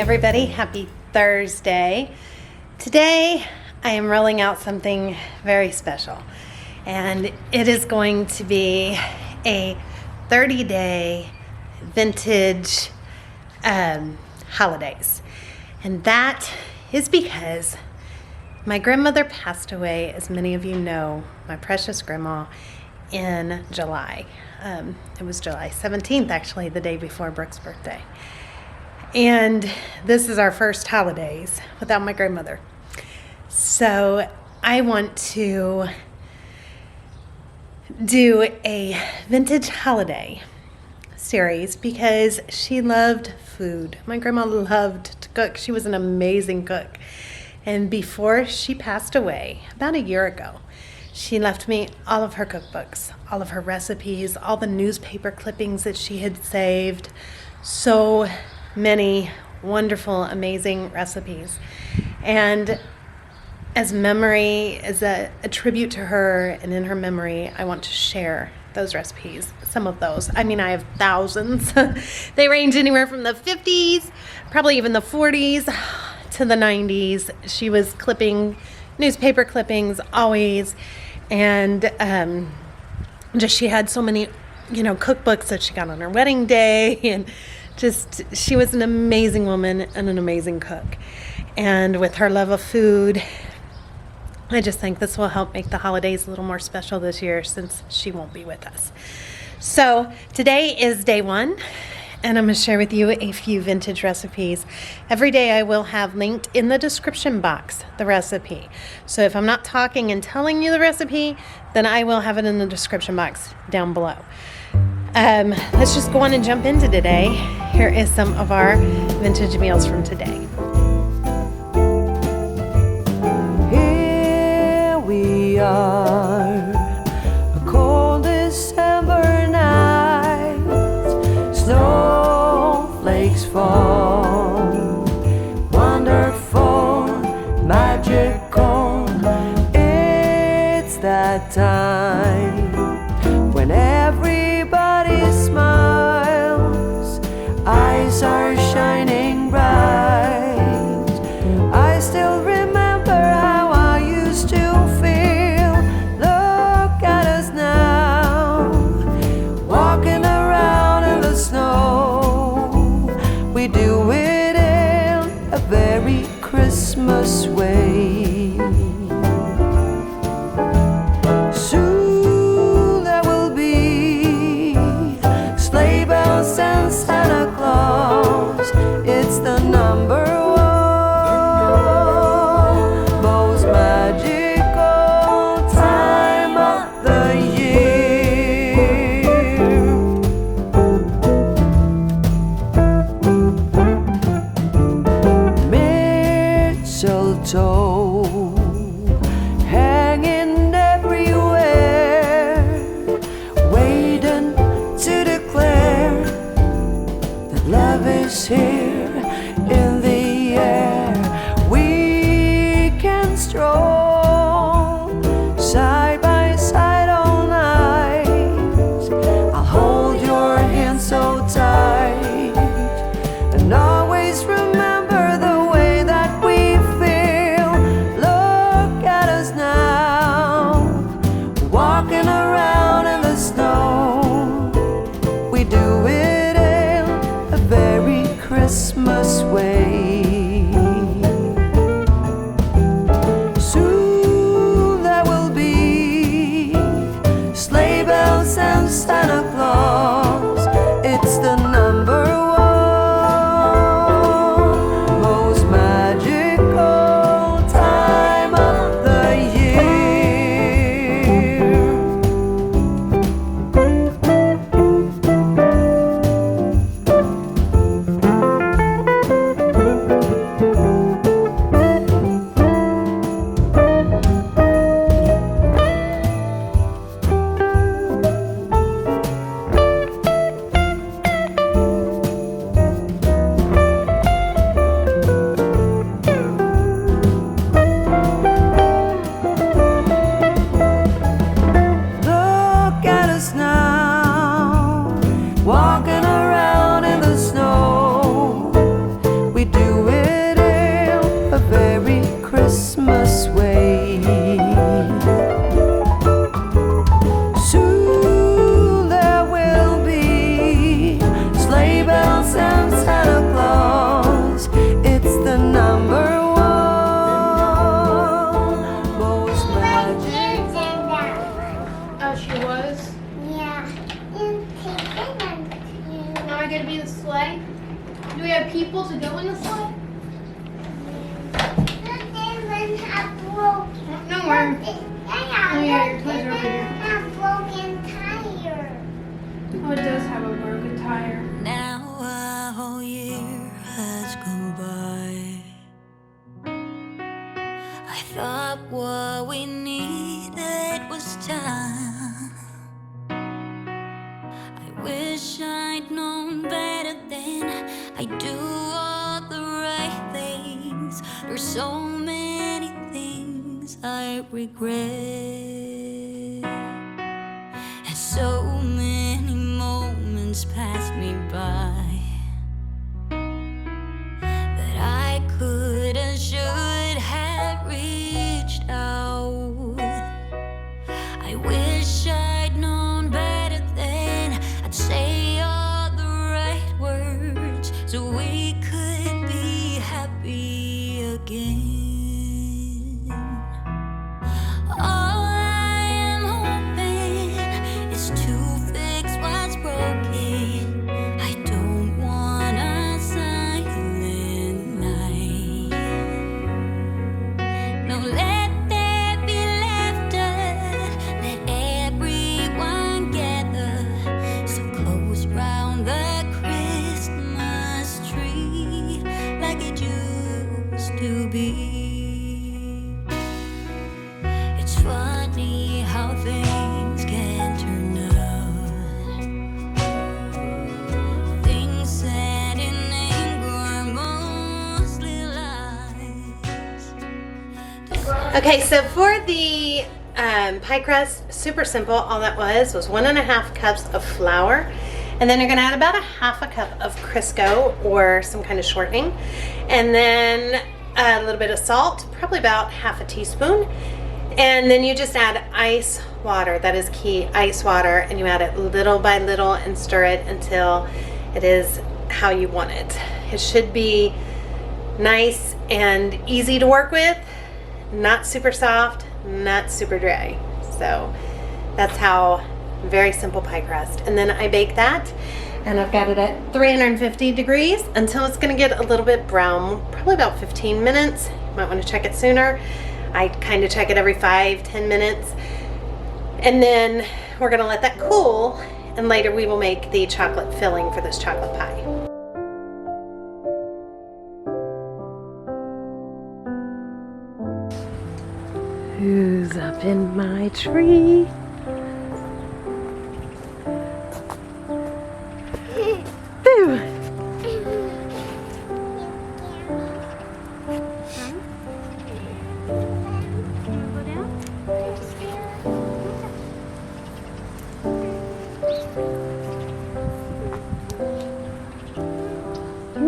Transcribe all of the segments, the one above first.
everybody. Happy Thursday. Today I am rolling out something very special, and it is going to be a 30-day vintage holidays. And that is because my grandmother passed away, as many of you know, my precious grandma, in July. It was July 17th, actually, the day before Brooke's birthday. And this is our first holidays without my grandmother. So I want to do a vintage holiday series because she loved food. My grandma loved to cook. She was an amazing cook. And before she passed away, about a year ago, she left me all of her cookbooks, all of her recipes, all the newspaper clippings that she had saved. So many wonderful, amazing recipes. And as memory, as a tribute to her and in her memory, I want to share those recipes, some of those. I mean, I have thousands. They range anywhere from the 50s, probably even the 40s, to the 90s. She was clipping newspaper clippings always, and just she had so many, cookbooks that she got on her wedding day, and just she was an amazing woman and an amazing cook. And with her love of food, I just think this will help make the holidays a little more special this year since she won't be with us. So today is day one, and I'm going to share with you a few vintage recipes. Every day I will have linked in the description box the recipe. So if I'm not talking and telling you the recipe, then I will have it in the description box down below. Let's just go on and jump into today. Here is some of our vintage meals from today. Here we are, a cold December night, snowflakes fall, wonderful, magical. It's that time when everybody smiles, eyes are shining bright. I still remember how I used to feel. Look at us now, walking around in the snow. We do it in a very Christmas way. Soon there will be sleigh bells and Santa Claus. It's the number one most magical time of the year. Mistletoe hanging everywhere, waiting to declare that love is here in the air. We can stroll side by side all night. I'll hold your hand so tight and always remember the way that we feel. Look at us now, walking around in the snow. We do it in a very Christmas people to go in the slide? No more. Oh yeah, your toys are over here. Oh, it does have a broken tire. Now a whole year has gone by. I thought what we needed was time. I wish I'd known better then. I do all the right things. There's so many things I regret, and so many moments passed me by that I could and should have reached out. I wish I'd known better then. I'd say all the right words so we could be happy again. All I am hoping is to fix what's broken. I don't want a silent night. No, let there be laughter. Let everyone gather so close round the Christmas tree like it used to be. It's funny how things can turn out. Things said in anger are mostly lies. Okay, so for the pie crust, super simple. All that was 1.5 cups of flour. And then you're gonna add about 1/2 cup of Crisco or some kind of shortening. And then a little bit of salt, probably about 1/2 teaspoon. And then you just add ice water, that is key, ice water. And you add it little by little and stir it until it is how you want it. It should be nice and easy to work with, not super soft, not super dry. So that's how, very simple pie crust. And then I bake that, and I've got it at 350 degrees until it's gonna get a little bit brown, probably about 15 minutes. You might wanna check it sooner. I kind of check it every 5-10 minutes. And then we're gonna let that cool, and later we will make the chocolate filling for this chocolate pie. Who's up in my tree? Boo!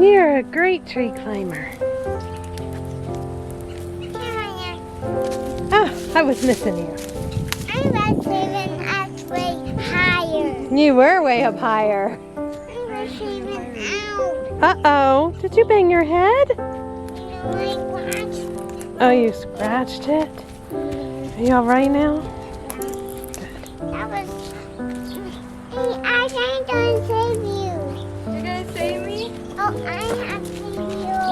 You're a great tree climber. Oh, I was missing you. I was even up way higher. You were way up higher. I was even out. Uh-oh, did you bang your head? I watched. Oh, you scratched it? Are you all right now? That was. Hey, I can't go and save you. You're gonna save me? Oh, I have to you.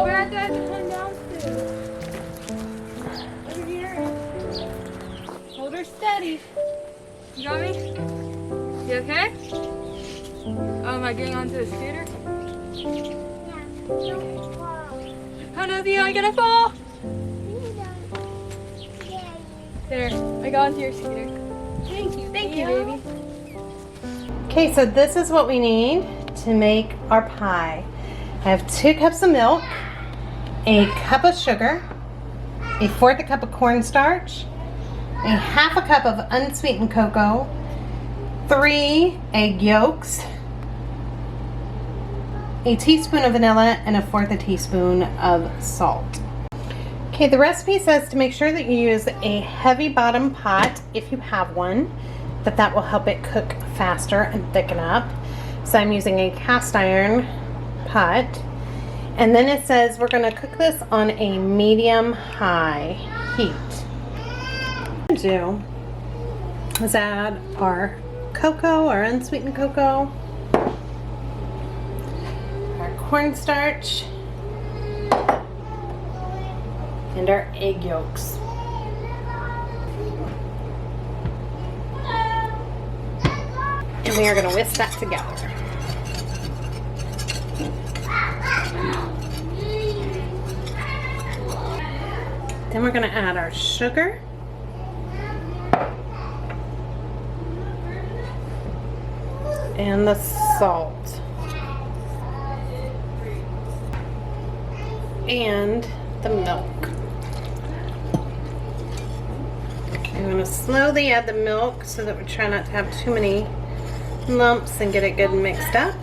Where do I have to come down to? Over here. Hold her steady. You got me? You okay? Oh, am I getting onto the scooter? Yeah, don't fall. Oh no, Theo, I'm gonna fall! You don't. Yeah, There, I got onto your scooter. Thank you, baby. Okay, so this is what we need to make our pie. I have 2 cups of milk, a cup of sugar, a 1/4 cup of cornstarch, a 1/2 cup of unsweetened cocoa, 3 egg yolks, a teaspoon of vanilla, and a 1/4 teaspoon of salt. Okay, the recipe says to make sure that you use a heavy bottom pot if you have one, that will help it cook faster and thicken up. So I'm using a cast iron pot. And then it says we're going to cook this on a medium-high heat. What we're going to do is add our cocoa, our unsweetened cocoa, our cornstarch and our egg yolks. And we are going to whisk that together. Then we're going to add our sugar. And the salt. And the milk. I'm going to slowly add the milk so that we try not to have too many lumps and get it good and mixed up.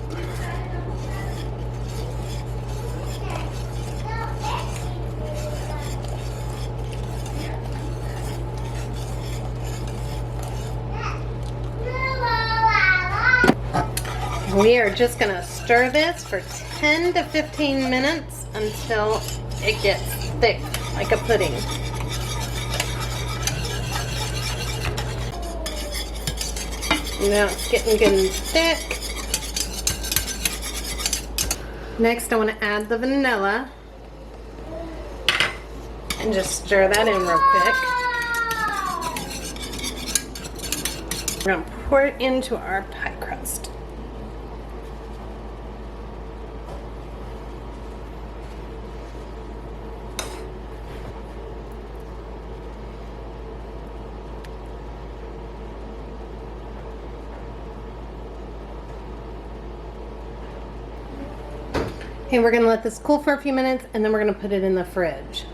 We are just going to stir this for 10 to 15 minutes until it gets thick like a pudding. Now it's getting good and thick. Next I want to add the vanilla and just stir that in real quick. We're going to pour it into our pie crust. Okay, we're going to let this cool for a few minutes and then we're going to put it in the fridge.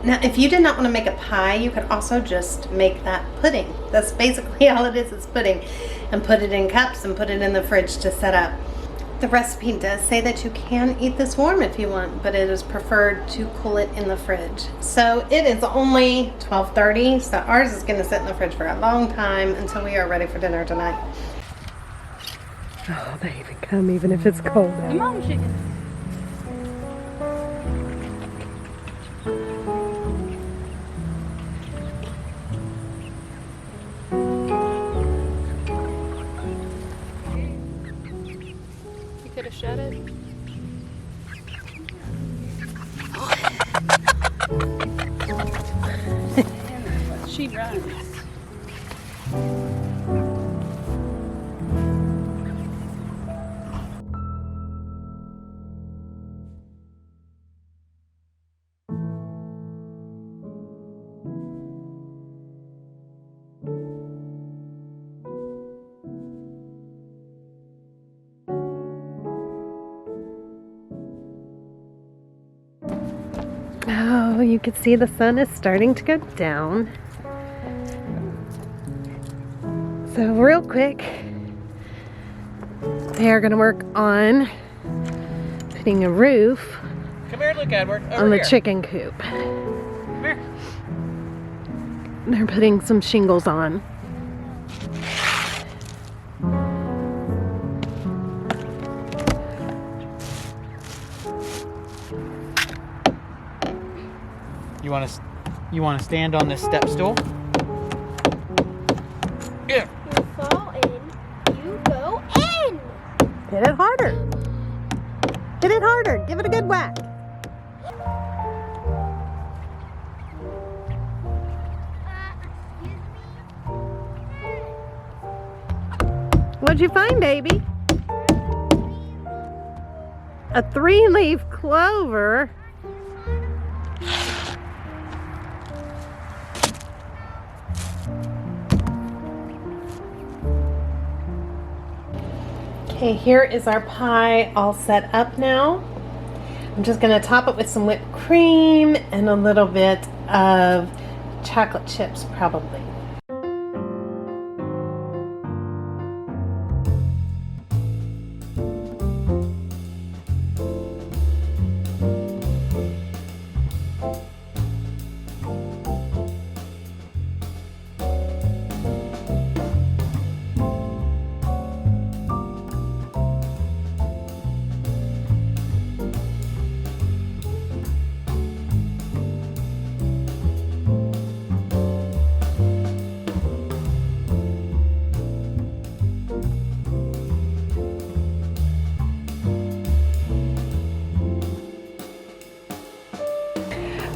Now, if you did not want to make a pie, you could also just make that pudding. That's basically all it is pudding. And put it in cups and put it in the fridge to set up. The recipe does say that you can eat this warm if you want, but it is preferred to cool it in the fridge. So it is only 12:30, so ours is going to sit in the fridge for a long time until we are ready for dinner tonight. Oh, they even come even if it's cold out. Come on, chicken. You could have shut it. She runs. Oh, you can see the sun is starting to go down. So real quick, they are going to work on putting a roof Come here, look, Edward. Over on the here. chicken coop. Come here. They're putting some shingles on. You want to stand on this step stool? Yeah. You fall in, you go in. Hit it harder. Hit it harder. Give it a good whack. What'd you find, baby? A 3-leaf clover. Okay, here is our pie all set up now. I'm just going to top it with some whipped cream and a little bit of chocolate chips, probably.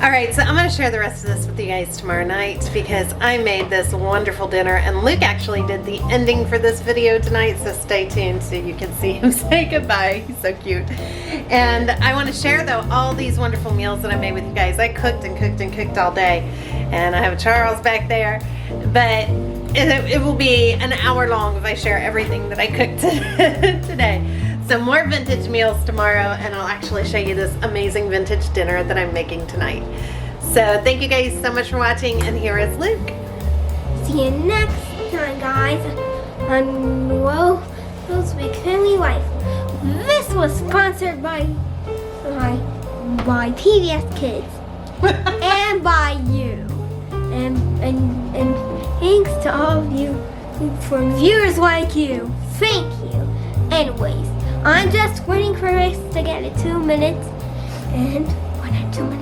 All right, so I'm gonna share the rest of this with you guys tomorrow night because I made this wonderful dinner and Luke actually did the ending for this video tonight, so stay tuned so you can see him say goodbye. He's so cute. And I wanna share though all these wonderful meals that I made with you guys. I cooked and cooked and cooked all day, and I have Charles back there, but it will be an hour long if I share everything that I cooked today. So more vintage meals tomorrow, and I'll actually show you this amazing vintage dinner that I'm making tonight. So thank you guys so much for watching, and here is Luke. See you next time, guys, on Will's Big Family Life. This was sponsored by PBS Kids and by you, and thanks to all of you for viewers like you. Thank you. Anyways, I'm just waiting for Rex to get it 2 minutes, and we're not 2 minutes.